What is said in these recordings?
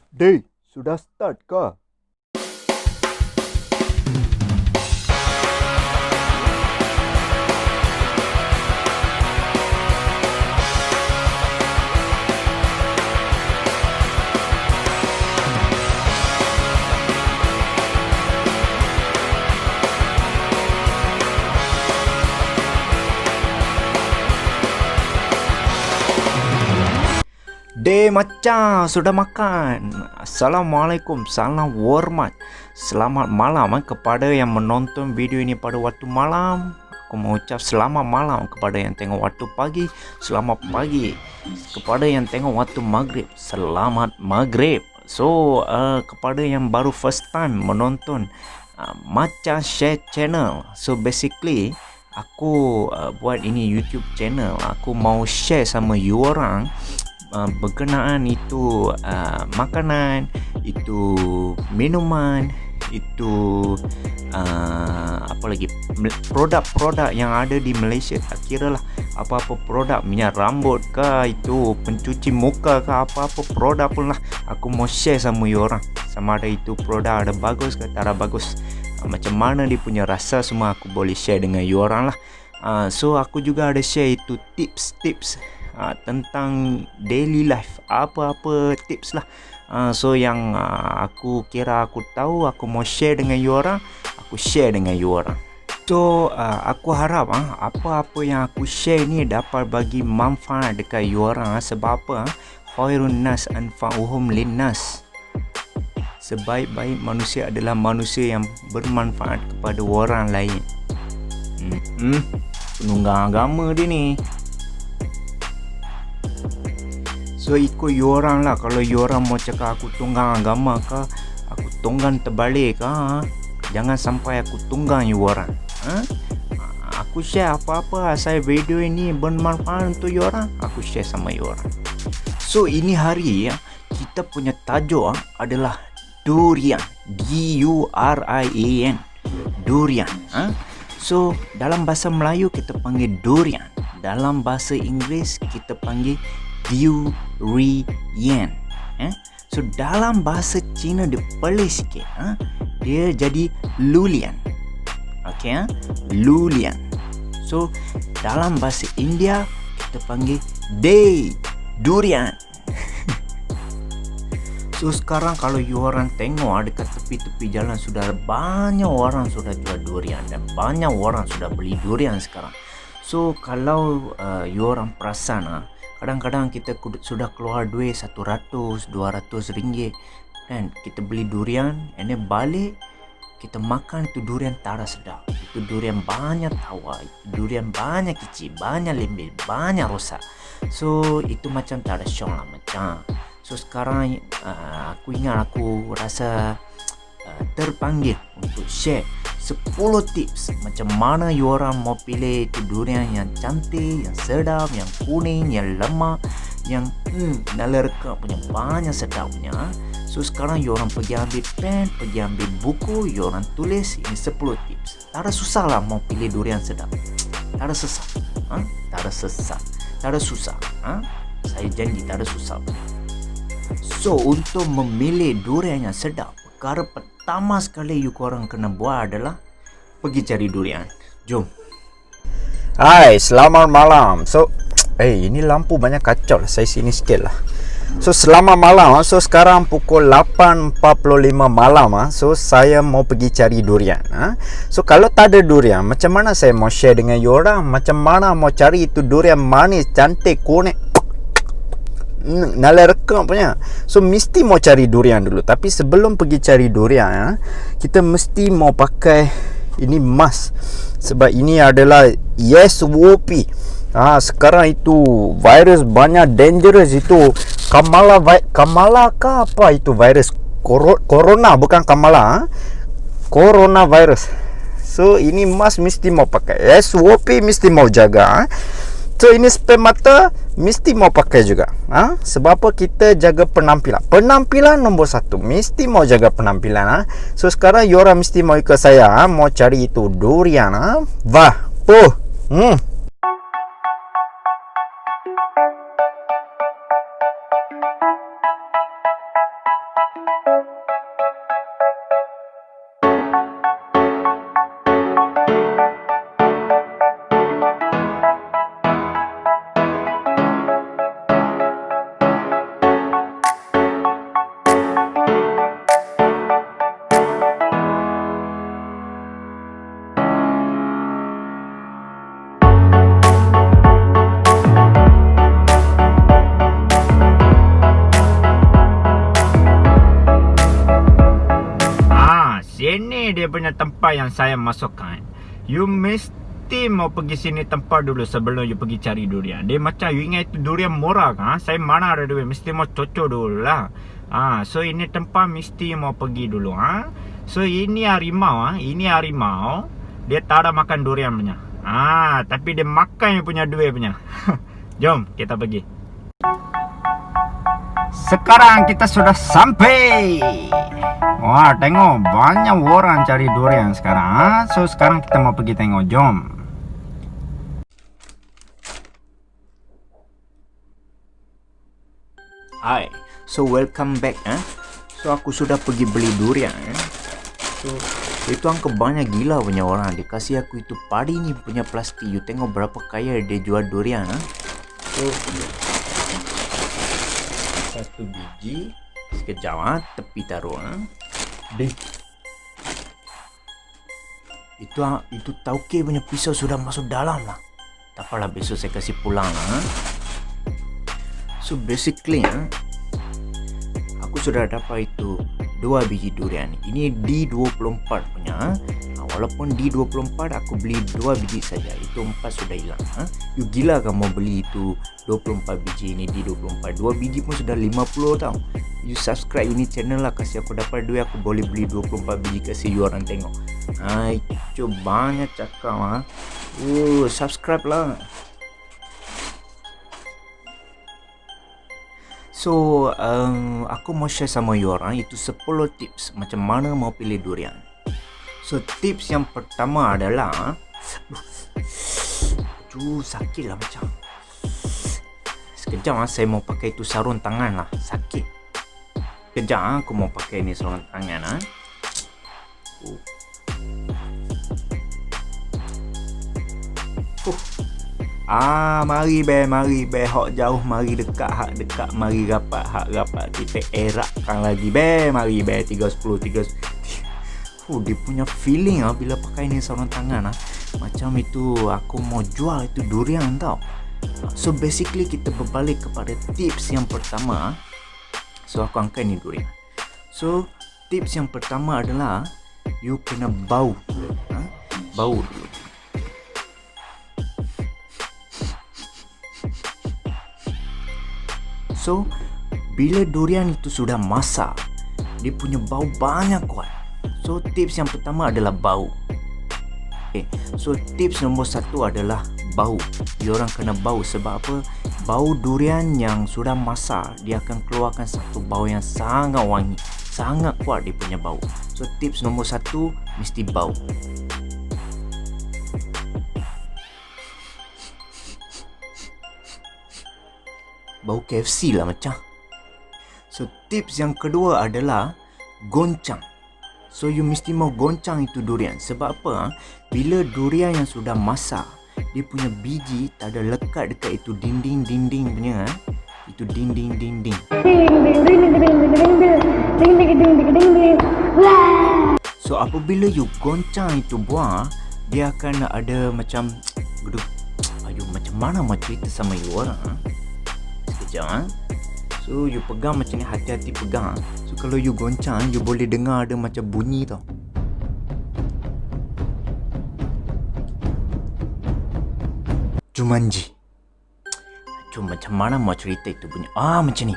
Dek, sudah start kah? Dek macam sudah makan. Assalamualaikum, salam hormat. Selamat malam kepada yang menonton video ini pada waktu malam. Aku mau ucap selamat malam kepada yang tengok waktu pagi. Selamat pagi kepada yang tengok waktu maghrib. Selamat maghrib. So kepada yang baru first time menonton Macha Share Channel. So basically aku buat ini YouTube channel. Aku mau share sama you orang berkenaan itu makanan, itu minuman, itu apa lagi, produk-produk yang ada di Malaysia. Tak kira lah apa-apa produk, minyak rambut kah, itu pencuci muka kah, apa-apa produk pun lah aku mau share sama you orang. Sama ada itu produk ada bagus ke tak ada bagus, macam mana dia punya rasa, semua aku boleh share dengan you orang lah. So aku juga ada share itu tips-tips tentang daily life, apa-apa tips lah. So yang aku kira aku tahu, aku mau share dengan you orang, aku share dengan you orang. So aku harap apa-apa yang aku share ni dapat bagi manfaat dekat you orang. Sebab apa? Khairun nas anfa'uhum linnas. Sebaik-baik manusia adalah manusia yang bermanfaat kepada orang lain. Penunggang agama dia ni. So ikut you orang lah. Kalau you orang mau cakap aku tunggang agama kah, aku tunggang terbalik kah, jangan sampai aku tunggang you orang. Aku share apa-apa asal video ini bermanfaat untuk you orang, aku share sama you orang. So ini hari kita punya tajuk adalah durian. D-U-R-I-A-N. Durian. So dalam bahasa Melayu kita panggil durian. Dalam bahasa Inggeris kita panggil durian. So dalam bahasa Cina dia pelik sikit. Dia jadi lulian. Okay, lulian. So dalam bahasa India kita panggil durian. So sekarang kalau you orang tengok dekat tepi-tepi jalan, sudah banyak orang sudah jual durian dan banyak orang sudah beli durian sekarang. So kalau you orang perasan, kadang-kadang kita sudah keluar duit 100-200 ringgit kan, kita beli durian, and then balik kita makan itu durian tak ada sedap. Itu durian banyak tawa, itu durian banyak kicik, banyak lembil, banyak rosak. So itu macam tak ada syong lah macam. So sekarang aku ingat, aku rasa terpanggil untuk share 10 tips macam mana you orang mau pilih itu durian yang cantik, yang sedap, yang kuning, yang lemak, yang nala rekap punya, banyak sedap punya. So sekarang you orang pergi ambil pen, pergi ambil buku, you orang tulis ini 10 tips. Tak ada susah lah mau pilih durian sedap. Tak ada sesat. Tak ada sesat. Tak ada susah. Saya janji tak ada susah. So untuk memilih durian yang sedap, perkara pertama sekali you korang kena buat adalah pergi cari durian. Jom. Hai, selamat malam. So, ini lampu banyak kacau lah. Saya sini sikit lah. So, selamat malam. So, sekarang pukul 8.45 malam. So, saya mau pergi cari durian. So, kalau tak ada durian, macam mana saya mau share dengan you orang? Macam mana mau cari itu durian manis, cantik, kuning, nala rekam punya. So mesti mau cari durian dulu. Tapi sebelum pergi cari durian, kita mesti mau pakai ini mask. Sebab ini adalah SOP. Sekarang itu virus banyak dangerous. Itu Kamala kah apa itu virus? Corona, bukan Kamala. Corona virus. So ini mask mesti mau pakai. SOP mesti mau jaga. So ini spray mata mesti mau pakai juga. Sebab apa? Kita jaga penampilan. Penampilan nombor 1. Mesti mau jaga penampilan. So sekarang you orang mesti mau ikut saya. Mau cari itu durian. Wah. dia punya tempat yang saya masukkan. You mesti mau pergi sini tempat dulu sebelum you pergi cari durian. Dia macam you ingat itu durian murah kan? Saya mana ada duit, mesti mau cocok dulu lah. So ini tempat mesti mau pergi dulu. So ini harimau. Ini harimau. Dia tak ada makan durian punya. Tapi dia makan yang punya duit punya. Jom kita pergi. Sekarang kita sudah sampai. Wah, tengok banyak orang cari durian sekarang. So sekarang kita mau pergi tengok. Jom. Hai. So welcome back. So aku sudah pergi beli durian. So itu angka banyak gila punya orang. Dia kasih aku itu padi ni punya plastik. You tengok berapa kaya dia jual durian. So satu biji. Sekejap tepi taruh. Itu tauke punya pisau sudah masuk dalam lah. Tak apalah, besok saya kasih pulang lah. So basically aku sudah dapat itu 2 biji durian. Ini D24 punya. Walaupun D24 aku beli 2 biji saja. Itu 4 sudah hilang. You gila kan mau beli itu 24 biji ini D24. 2 biji pun sudah 50 tau. You subscribe ini channel lah, kasih aku dapat duit, aku boleh beli 24 biji kasih you orang tengok. Itu banyak cakap. Subscribe lah. So aku mau share sama you orang itu 10 tips macam mana mau pilih durian. So tips yang pertama adalah sakit lah macam. Sekejap saya mau pakai itu sarung tangan lah, sakit. Sekejap aku mau pakai ni sarung tangan. Mari be, hak jauh mari dekat, hak dekat mari rapat, hak rapat kita erakkan lagi be, mari be 310. Dia punya feeling bila pakai ni sarung tangan macam itu aku mau jual itu durian tau. So basically kita berbalik kepada tips yang pertama. So aku angkat ni durian. So tips yang pertama adalah you kena bau. Bau dulu. So bila durian itu sudah masak, dia punya bau banyak kuat. So tips yang pertama adalah bau. So tips nombor 1 adalah bau. Diorang kena bau. Sebab apa? Bau durian yang sudah masak, dia akan keluarkan satu bau yang sangat wangi, sangat kuat dia punya bau. So tips nombor 1 mesti bau. Bau KFC lah macam. So tips yang kedua adalah goncang. So you mesti mau goncang itu durian. Sebab apa? Bila durian yang sudah masak, dia punya biji tak ada lekat dekat itu dinding punya. Itu dinding. So apabila you goncang itu buah, dia akan ada macam macam mana mau cerita sama you orang. Sekejap. So you pegang macam ni, hati-hati pegang. So kalau you goncang, you boleh dengar ada macam bunyi tau. Jumanji. Macam mana mau cerita itu bunyi. Macam ni.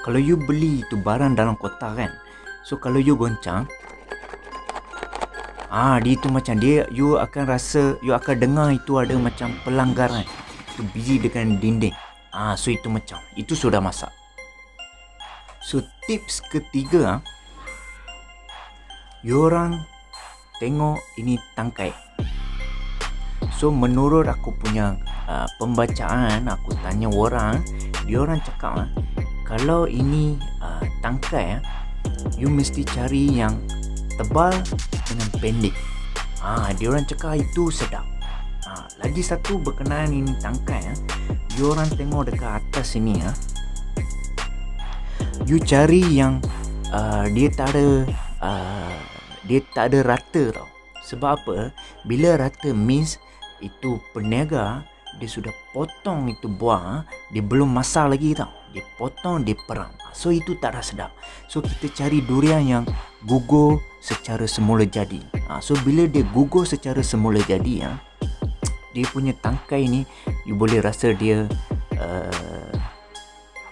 Kalau you beli itu barang dalam kotak kan, so kalau you goncang, dia itu macam dia, you akan rasa, you akan dengar itu ada macam pelanggaran. Itu biji dengan dinding. So itu macam, itu sudah masak. So tips ketiga, you orang tengok ini tangkai. So menurut aku punya pembacaan, aku tanya orang, dia orang cakap kalau ini tangkai, you mesti cari yang tebal dengan pendek. Dia orang cakap itu sedap. Lagi satu berkenaan ini tangkai, you orang tengok dekat atas sini you cari yang dia tak ada rata tau. Sebab apa? Bila rata means itu peniaga dia sudah potong itu buah, dia belum masak lagi tau. Dia potong, dia perang. So itu tak ada sedap. So kita cari durian yang gugur secara semula jadi. So bila dia gugur secara semula jadi, dia punya tangkai ni you boleh rasa dia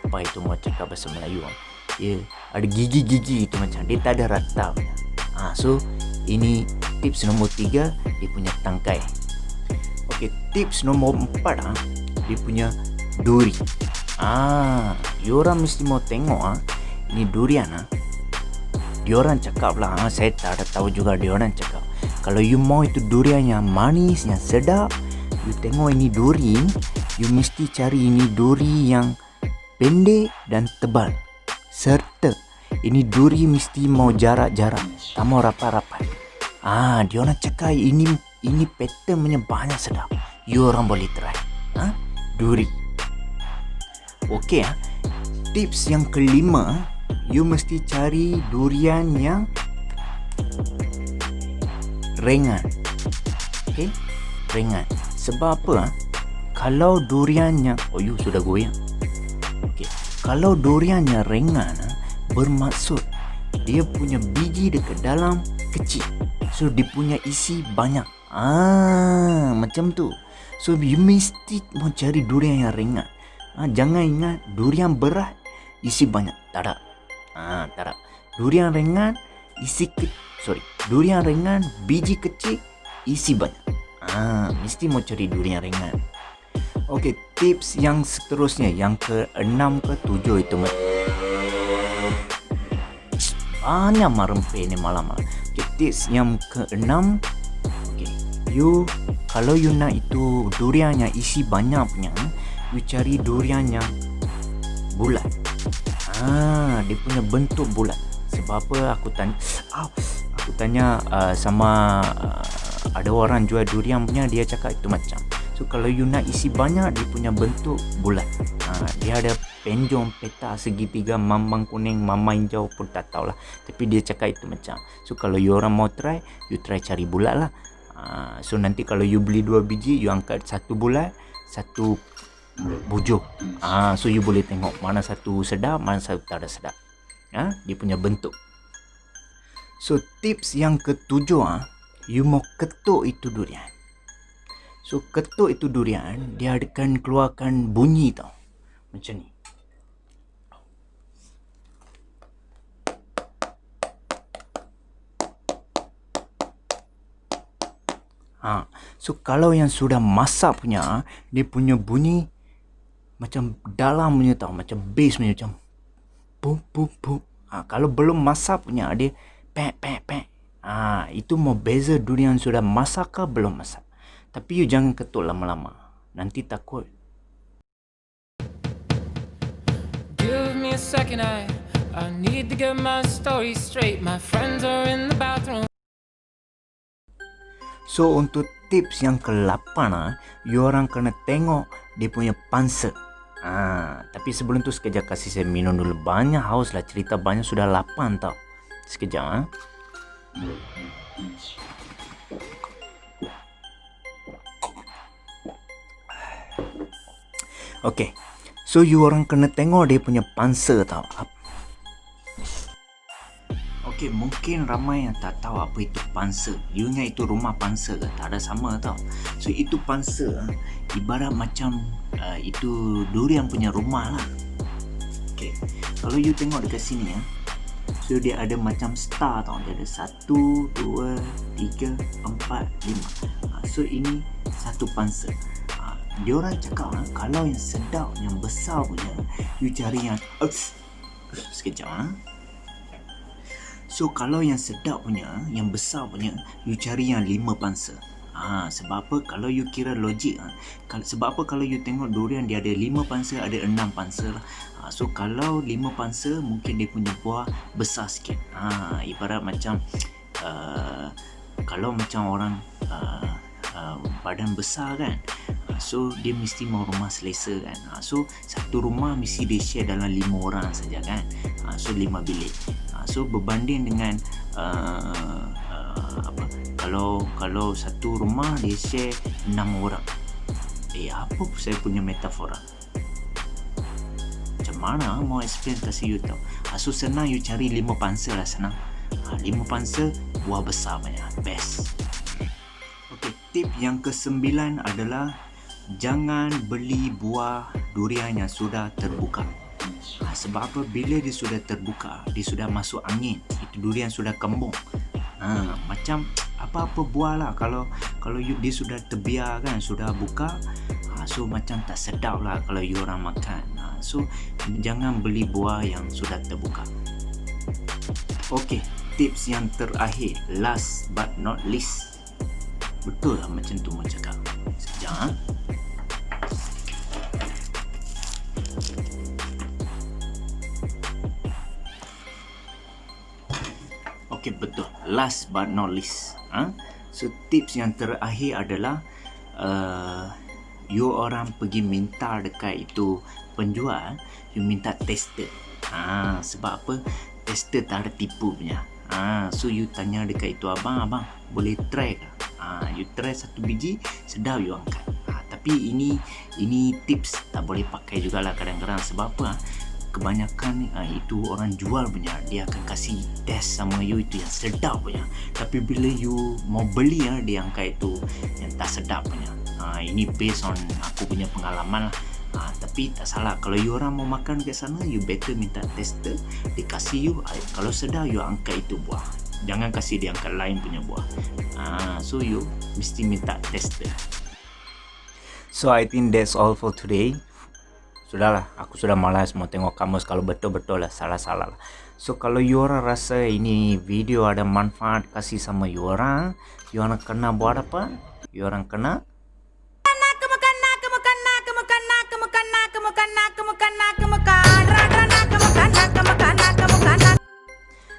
apa itu mau cakap bahasa Melayu, dia ada gigi-gigi itu macam dia tak ada rata punya. So ini tips nombor 3, dia punya tangkai. Okey, tips nombor 4, dia punya duri. Diorang mesti mau tengok ini durian. Diorang cakap lah, saya tak ada tahu juga diorang cakap. Kalau you mau itu durian yang manis, yang sedap, you tengok ini duri, you mesti cari ini duri yang pendek dan tebal. Serta ini duri mesti mau jarak-jarak, tak mau rapat-rapat. Diorang cakap ini pattern punya banyak sedap. You orang boleh try. Duri. Okey, tips yang kelima, you mesti cari durian yang ringan. Okey, ringan. Sebab apa? Kalau duriannya, you sudah goyang. Okey, kalau duriannya ringan, bermaksud dia punya biji dekat dalam kecil. So dia punya isi banyak. Macam tu. So you mesti mau cari durian yang ringan. Jangan ingat durian berat isi banyak. Tak ada. Tak ada. Durian ringan durian ringan biji kecil isi banyak. Mesti mau cari durian ringan. Okey, tips yang seterusnya, yang ke-6 ke-7 itu banyak merempeh ni malam-malam. Okay, tips yang ke-6, okay, kalau you nak itu durian yang isi banyak punya, you cari durian yang bulat. Dia punya bentuk bulat. Sebab apa aku tanya sama ada orang jual durian punya, dia cakap itu macam. So kalau you nak isi banyak, dia punya bentuk bulat. Dia ada penjong, peta, segitiga, mambang kuning, mambang hijau pun tak tahulah. Tapi dia cakap itu macam. So kalau you orang mau try, you try cari bulat lah. So nanti kalau you beli 2 biji, you angkat satu bulat, satu bujur. So you boleh tengok mana satu sedap, mana satu tak ada sedap. Dia punya bentuk. So tips yang ke-7, you mau ketuk itu durian. So ketuk itu durian, dia akan keluarkan bunyi tau. Macam ni. So kalau yang sudah masak punya, dia punya bunyi macam dalam punya tau, macam bass punya, macam pum pum pum. Kalau belum masak punya, dia pek pek pek. Itu mau beza durian sudah masak ke belum masak. Tapi you jangan ketuk lama-lama, nanti takut. Give me a second, I need to get my story straight. My friends are in the bathroom. So untuk tips yang ke-8, you orang kena tengok dia punya pansa. Tapi sebelum tu sekejap kasih saya minum dulu. Banyak haus lah, cerita banyak, sudah lapar tau. Sekejap. Okay, so you orang kena tengok dia punya pansa tau. Okay, mungkin ramai yang tak tahu apa itu pansa. You ingat itu rumah pansa ke? Tak ada sama tau. So itu pansa ibarat macam itu durian punya rumah lah. Okay, kalau you tengok dekat sini so dia ada macam star tau. Dia ada 1, 2, 3, 4, 5. So ini satu pansa. Diorang cakap kalau yang sedap, yang besar punya, you cari yang sekejap. So kalau yang sedap punya, yang besar punya, you cari yang 5 pansa. Sebab apa? Kalau you kira logik, sebab apa? Kalau you tengok durian, dia ada 5 pansa, ada 6 pansa lah. So kalau 5 pansa, mungkin dia punya buah besar sikit. Ibarat macam kalau macam orang badan besar kan, so dia mesti mau rumah selesa kan. So satu rumah mesti dia share dalam 5 orang saja kan. So 5 bilik. So berbanding dengan kalau satu rumah dia share 6 orang. Apa saya punya metafora? Macam mana mau explain kasih you tahu? So senang you cari 5 pansa lah, senang. Limau pansa, buah besar banyak. Best. Okey, tip yang ke-9 adalah jangan beli buah durian yang sudah terbuka. Sebab apa? Bila dia sudah terbuka, dia sudah masuk angin, itu durian sudah kembung. Macam apa-apa buah lah, kalau dia sudah terbiar kan, sudah buka, so macam tak sedap lah kalau you orang makan. So jangan beli buah yang sudah terbuka. Okey, tips yang terakhir, last but not least. Betul lah macam tu mau cakap. Sekejap. Okey, betul. Last but not least. So tips yang terakhir adalah you orang pergi minta dekat itu penjual, you minta tester. Sebab apa? Tester tak ada tipu punya. So you tanya dekat itu, abang boleh try ke? You try satu biji, sedap you angkat. Tapi ini tips tak boleh pakai jugalah kadang-kadang. Sebab apa? Kebanyakan itu orang jual punya, dia akan kasih test sama you itu yang sedap punya. Tapi bila you mau beli dia angkat itu yang tak sedap punya. Ini based on aku punya pengalaman lah. Tapi tak salah, kalau you orang mau makan ke sana, you better minta tester, dia kasih you, kalau sedap you angkat itu buah, jangan kasih dia angkat lain punya buah. So you mesti minta tester. So I think that's all for today. Sudahlah, aku sudah malas mau tengok kamus kalau betul-betul lah salah-salah lah. So kalau you orang rasa ini video ada manfaat kasih sama you orang kena buat apa? You orang kena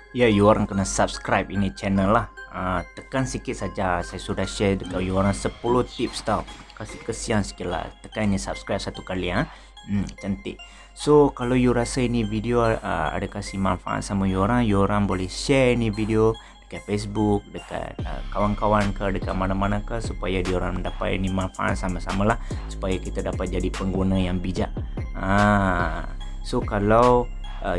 ya, you orang kena subscribe ini channel lah. Tekan sikit saja, saya sudah share dekat you orang 10 tips tau. Kasih kesian sikit lah, tekan ini subscribe satu kali. Cantik. So kalau you rasa ini video ada kasih manfaat sama you orang boleh share ini video dekat Facebook, dekat kawan-kawan ke, dekat mana-mana ke, supaya dia orang dapat ini manfaat sama-sama lah, supaya kita dapat jadi pengguna yang bijak. So kalau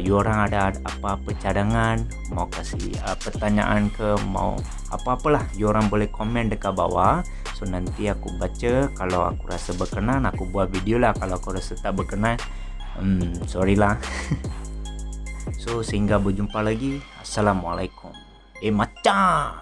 you orang ada apa-apa cadangan, mau kasih pertanyaan ke, mau apa-apalah, you orang boleh komen dekat bawah. So nanti aku baca, kalau aku rasa berkenan aku buat video lah, kalau aku rasa tak berkenan sorry lah. So sehingga berjumpa lagi. Assalamualaikum. Macam